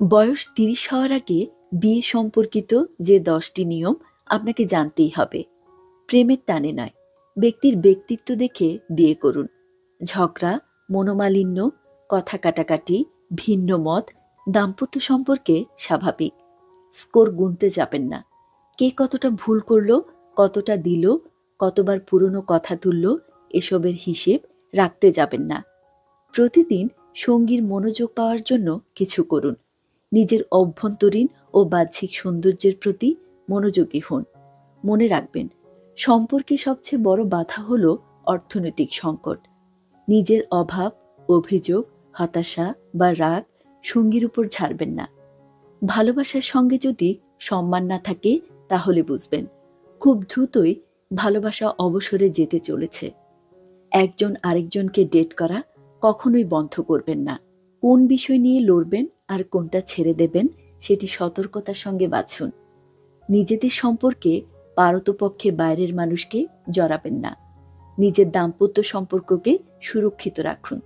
বয়স ৩০ হওয়ার আগে বিয়ে সম্পর্কিত যে ১০টি নিয়ম আপনাকে জানতেই হবে। প্রেমের টানে নয়, ব্যক্তির ব্যক্তিত্ব দেখে বিয়ে করুন। ঝগড়া, মনোমালিন্য, কথা কাটাকাটি, ভিন্ন মত দাম্পত্য সম্পর্কে স্বাভাবিক। স্কোর গুনতে যাবেন না। কে কতটা ভুল করল, কতটা দিল, কতবার পুরনো কথা তুলল, এসবের হিসেব রাখতে যাবেন না। প্রতিদিন সঙ্গীর মনোযোগ পাওয়ার জন্য কিছু করুন। নিজের অভ্যন্তরীণ ও বাহ্যিক সৌন্দর্যের প্রতি মনোযোগী হন। মনে রাখবেন, সম্পর্কে সবচেয়ে বড় বাধা হলো অর্থনৈতিক সংকট। নিজের অভাব, অভিযোগ, হতাশা বা রাগ সঙ্গীর উপর ঝাড়বেন না। ভালোবাসার সঙ্গে যদি সম্মান না থাকে, তাহলে বুঝবেন খুব দ্রুতই ভালোবাসা অবসরে যেতে চলেছে। একজন আরেকজনকে ডেট করা কখনোই বন্ধ করবেন না। কোন বিষয় নিয়ে লড়বেন আর কোনটা ছেড়ে দেবেন সেটি সতর্কতার সঙ্গে বাছুন। নিজেদের সম্পর্কে পারতপক্ষে বাইরের মানুষকে জড়াবেন না। নিজের দাম্পত্য সম্পর্ককে সুরক্ষিত রাখুন।